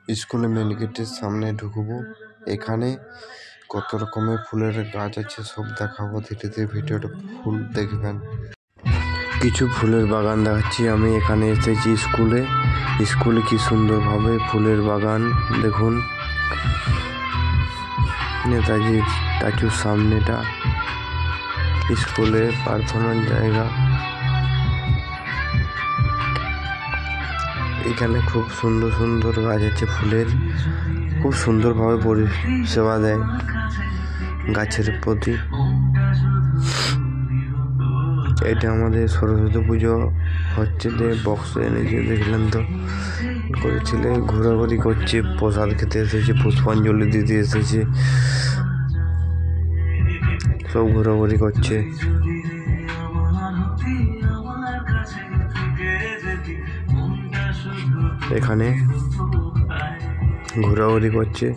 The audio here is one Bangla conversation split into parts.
স্কুলে মেন গেটের সামনে ঢুকবো। এখানে কত রকমের ফুলের গাছ আছে, সব দেখাবো। ধীরে ধীরে ভিডিওটা ফুল দেখবেন। কিছু ফুলের বাগান দেখাচ্ছি। আমি এখানে এসেছি স্কুলে। স্কুলে কি সুন্দরভাবে ফুলের বাগান দেখুন। নেতাজি স্ট্যাচুর সামনেটা স্কুলে প্রার্থনার জায়গা। এখানে খুব সুন্দর সুন্দর গাছ আছে ফুলের, খুব সুন্দরভাবে পরিষেবা দেয় গাছের প্রতি। এটা আমাদের সরস্বতী পুজো হচ্ছে, যে বক্স এনেছে দেখলেন তো, করেছিলে ঘোরাঘুরি করছে, প্রসাদ খেতে এসেছে, পুষ্পাঞ্জলি দিতে এসেছে, সব ঘোরাঘুরি করছে। এখানে ঘোরাঘুরি করছে।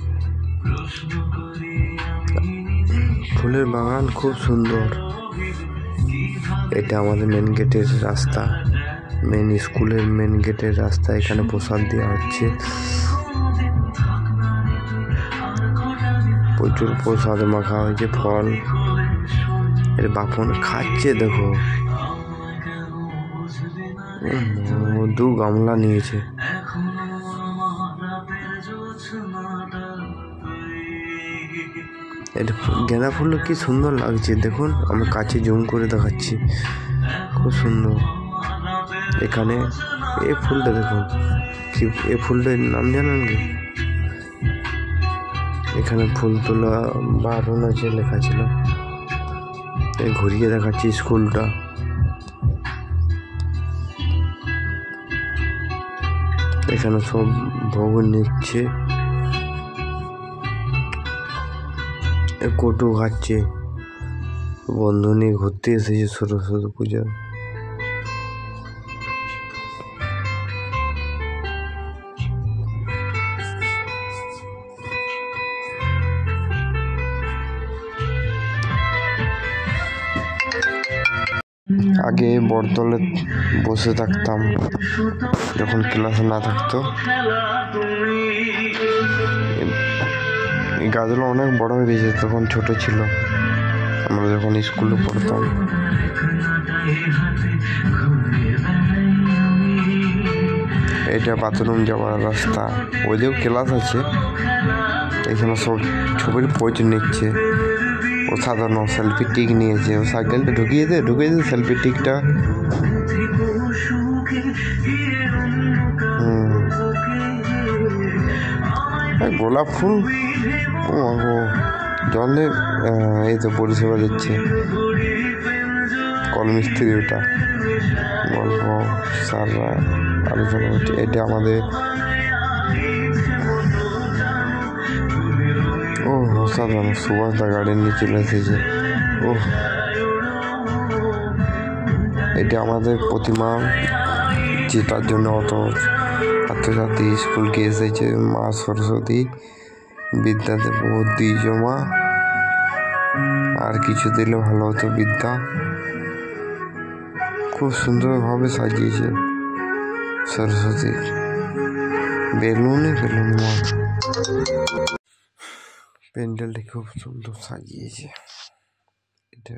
ফুলের বাগান খুব সুন্দর। এটা আমাদের মেন গেটের রাস্তা, মেন স্কুলের মেন গেটের রাস্তা। এখানে প্রসাদ দেওয়া হচ্ছে, প্রচুর প্রসাদ মাখা হয়েছে, ফল। এর বাপন খাচ্ছে দেখো, দু গামলা নিয়েছে। এটা গাঁদা ফুল কি সুন্দর লাগছে দেখুন। আমি কাছে জুম করে দেখাচ্ছি, খুব সুন্দর। এখানে এই ফুলটা দেখুন, কি এই ফুলটার নাম জানেন কি? এখানে ফুল তোলা বারণ আছে লেখা ছিল। এই ঘুরিয়ে দেখাচ্ছি স্কুলটা। এখানে সব ভোগ নিচ্ছে, কটু খাচ্ছে। বন্ধু নিয়ে ঘুরতে এসেছে সরস্বতী পূজা। আগে বটতলে বসে থাকতাম যখন ক্লাস না থাকতো। এই গাছগুলো অনেক বড় হয়ে গেছে, তখন ছোট ছিল আমরা যখন স্কুলে পড়তাম। এটা বাথরুম যাওয়ার রাস্তা, ওইদিকেও ক্লাস আছে। এখানে সব ছবির পোজ নিচ্ছে। অসাধারণ সেলফি টিক নিয়েছে। ও সাইকেলটা ঢুকিয়ে দে সেলফি টিকটা। গোলাপ ফুল জলে এই তো পরিষেবা দিচ্ছে। কলমিস্ত্রি ওটা গল্প স্যাররা আলোচনা হচ্ছে। এটা আমাদের অসাধারণ সুভাষদা গার্ডেন নিয়ে চলে এসেছে। এটা আমাদের প্রতিমা, যেটার জন্য অত ছাত্রছাত্রী স্কুলকে এসেছে। মা সরস্বতী বিদ্যা দেব দ্বিজমা, আর কিছু দিলে ভালো হতো বিদ্যা। খুব সুন্দরভাবে সাজিয়েছে সরস্বতী। বেলুনে প্যান্ডেলটি খুব সুন্দর সাজিয়েছে। এটা